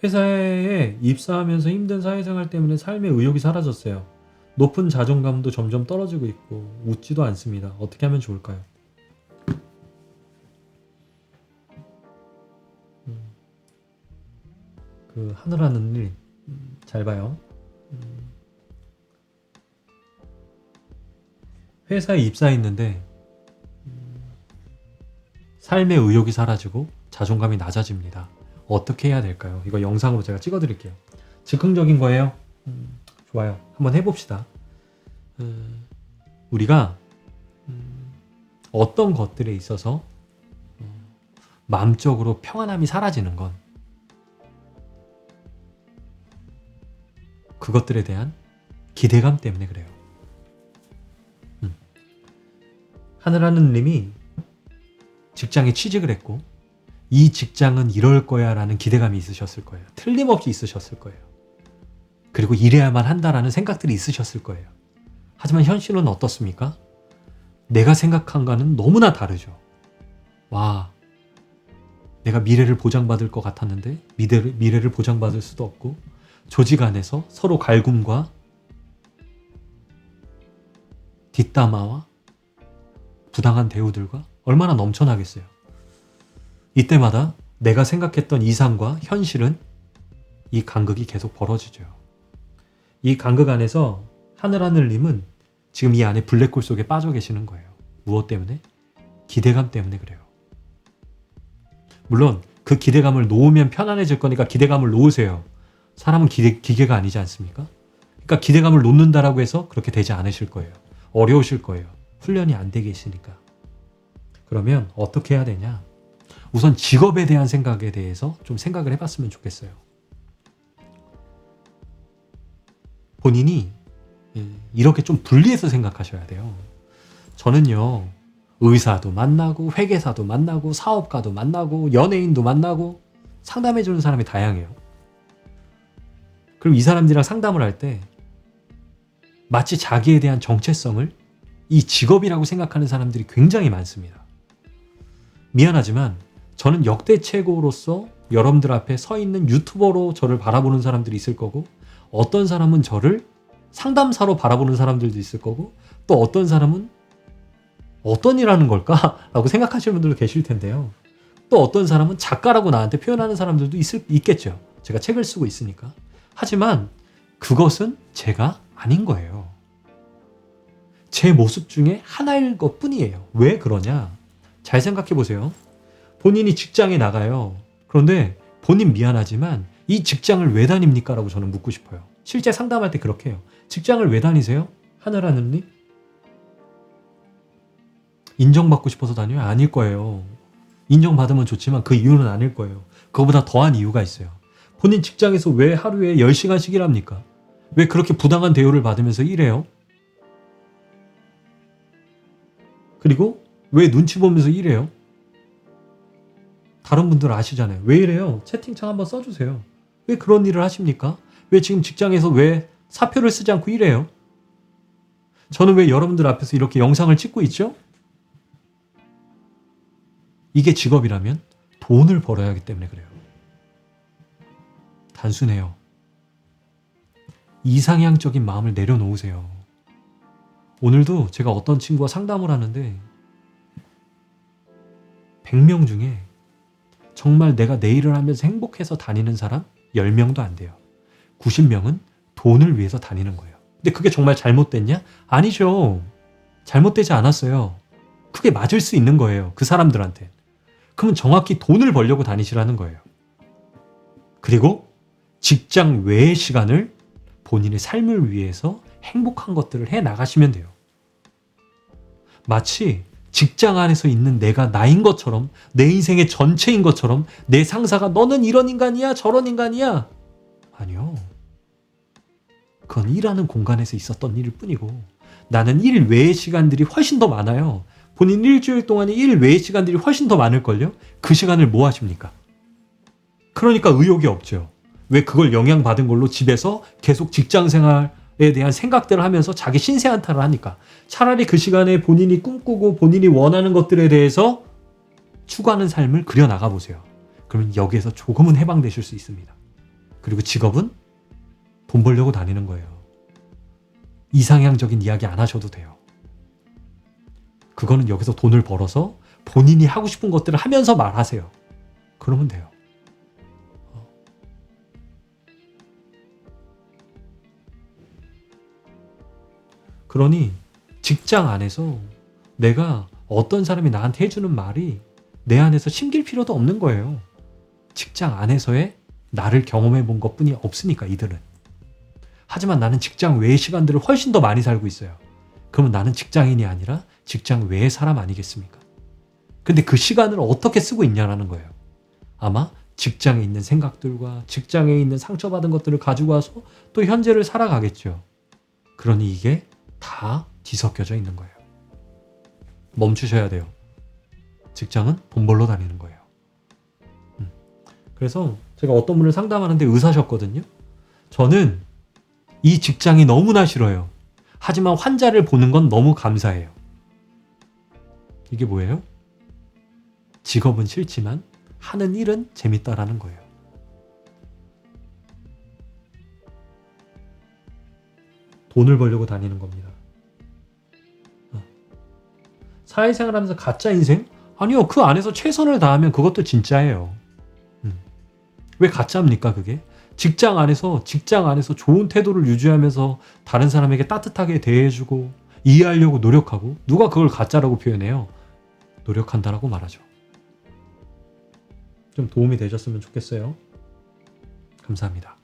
회사에 입사하면서 힘든 사회생활 때문에 삶의 의욕이 사라졌어요. 높은 자존감도 점점 떨어지고 있고 웃지도 않습니다. 어떻게 하면 좋을까요? 그 하늘하는 일 잘 봐요. 회사에 입사했는데 삶의 의욕이 사라지고 자존감이 낮아집니다. 어떻게 해야 될까요? 이거 영상으로 제가 찍어드릴게요. 즉흥적인 거예요. 좋아요. 한번 해봅시다. 우리가 어떤 것들에 있어서 마음적으로 평안함이 사라지는 건 그것들에 대한 기대감 때문에 그래요. 하늘하느님이 직장에 취직을 했고 이 직장은 이럴 거야 라는 기대감이 있으셨을 거예요. 틀림없이 있으셨을 거예요. 그리고 이래야만 한다라는 생각들이 있으셨을 거예요. 하지만 현실은 어떻습니까? 내가 생각한 거는 너무나 다르죠. 와, 내가 미래를 보장받을 것 같았는데 미래를 보장받을 수도 없고 조직 안에서 서로 갈굼과 뒷담화와 부당한 대우들과 얼마나 넘쳐나겠어요. 이때마다 내가 생각했던 이상과 현실은 이 간극이 계속 벌어지죠. 이 간극 안에서 하늘하늘님은 지금 이 안에 블랙홀 속에 빠져 계시는 거예요. 무엇 때문에? 기대감 때문에 그래요. 물론 그 기대감을 놓으면 편안해질 거니까 기대감을 놓으세요. 사람은 기계가 아니지 않습니까? 그러니까 기대감을 놓는다라고 해서 그렇게 되지 않으실 거예요. 어려우실 거예요. 훈련이 안 되게 있으니까. 그러면 어떻게 해야 되냐? 우선 직업에 대한 생각에 대해서 좀 생각을 해봤으면 좋겠어요. 본인이 이렇게 좀 분리해서 생각하셔야 돼요. 저는요, 의사도 만나고 회계사도 만나고 사업가도 만나고 연예인도 만나고 상담해주는 사람이 다양해요. 그럼 이 사람들이랑 상담을 할 때 마치 자기에 대한 정체성을 이 직업이라고 생각하는 사람들이 굉장히 많습니다. 미안하지만 저는 역대 최고로서 여러분들 앞에 서 있는 유튜버로 저를 바라보는 사람들이 있을 거고 어떤 사람은 저를 상담사로 바라보는 사람들도 있을 거고 또 어떤 사람은 어떤 일 하는 걸까? 라고 생각하시는 분들도 계실 텐데요. 또 어떤 사람은 작가라고 나한테 표현하는 사람들도 있겠죠. 제가 책을 쓰고 있으니까. 하지만 그것은 제가 아닌 거예요. 제 모습 중에 하나일 것 뿐이에요. 왜 그러냐? 잘 생각해 보세요. 본인이 직장에 나가요. 그런데 본인 미안하지만 이 직장을 왜 다닙니까? 라고 저는 묻고 싶어요. 실제 상담할 때 그렇게 해요. 직장을 왜 다니세요? 하늘하늘님? 인정받고 싶어서 다녀요? 아닐 거예요. 인정받으면 좋지만 그 이유는 아닐 거예요. 그거보다 더한 이유가 있어요. 본인 직장에서 왜 하루에 10시간씩 일합니까? 왜 그렇게 부당한 대우를 받으면서 일해요? 그리고 왜 눈치 보면서 일해요? 다른 분들 아시잖아요. 왜 이래요? 채팅창 한번 써주세요. 왜 그런 일을 하십니까? 왜 지금 직장에서 왜 사표를 쓰지 않고 일해요? 저는 왜 여러분들 앞에서 이렇게 영상을 찍고 있죠? 이게 직업이라면 돈을 벌어야 하기 때문에 그래요. 단순해요. 이상향적인 마음을 내려놓으세요. 오늘도 제가 어떤 친구와 상담을 하는데 100명 중에 정말 내가 내 일을 하면서 행복해서 다니는 사람 10명도 안 돼요. 90명은 돈을 위해서 다니는 거예요. 근데 그게 정말 잘못됐냐? 아니죠. 잘못되지 않았어요. 그게 맞을 수 있는 거예요. 그 사람들한테. 그러면 정확히 돈을 벌려고 다니시라는 거예요. 그리고 직장 외의 시간을 본인의 삶을 위해서 행복한 것들을 해 나가시면 돼요. 마치 직장 안에서 있는 내가 나인 것처럼 내 인생의 전체인 것처럼 내 상사가 너는 이런 인간이야 저런 인간이야. 아니요. 그건 일하는 공간에서 있었던 일일 뿐이고 나는 일 외의 시간들이 훨씬 더 많아요. 본인 일주일 동안의 일 외의 시간들이 훨씬 더 많을걸요? 그 시간을 뭐 하십니까? 그러니까 의욕이 없죠. 왜 그걸 영향받은 걸로 집에서 계속 직장 생활에 대한 생각들을 하면서 자기 신세한탄을 하니까. 차라리 그 시간에 본인이 꿈꾸고 본인이 원하는 것들에 대해서 추구하는 삶을 그려나가 보세요. 그러면 여기에서 조금은 해방되실 수 있습니다. 그리고 직업은 돈 벌려고 다니는 거예요. 이상향적인 이야기 안 하셔도 돼요. 그거는 여기서 돈을 벌어서 본인이 하고 싶은 것들을 하면서 말하세요. 그러면 돼요. 그러니 직장 안에서 내가 어떤 사람이 나한테 해주는 말이 내 안에서 심길 필요도 없는 거예요. 직장 안에서의 나를 경험해 본 것뿐이 없으니까 이들은. 하지만 나는 직장 외의 시간들을 훨씬 더 많이 살고 있어요. 그러면 나는 직장인이 아니라 직장 외의 사람 아니겠습니까? 근데 그 시간을 어떻게 쓰고 있냐라는 거예요. 아마 직장에 있는 생각들과 직장에 있는 상처받은 것들을 가지고 와서 또 현재를 살아가겠죠. 그러니 이게 다 뒤섞여져 있는 거예요. 멈추셔야 돼요. 직장은 돈 벌러 다니는 거예요. 그래서 제가 어떤 분을 상담하는데 의사셨거든요. 저는 이 직장이 너무나 싫어요. 하지만 환자를 보는 건 너무 감사해요. 이게 뭐예요? 직업은 싫지만 하는 일은 재밌다라는 거예요. 돈을 벌려고 다니는 겁니다. 사회생활 하면서 가짜 인생? 아니요. 그 안에서 최선을 다하면 그것도 진짜예요. 왜 가짜입니까 그게? 직장 안에서 좋은 태도를 유지하면서 다른 사람에게 따뜻하게 대해주고 이해하려고 노력하고 누가 그걸 가짜라고 표현해요? 노력한다라고 말하죠. 좀 도움이 되셨으면 좋겠어요. 감사합니다.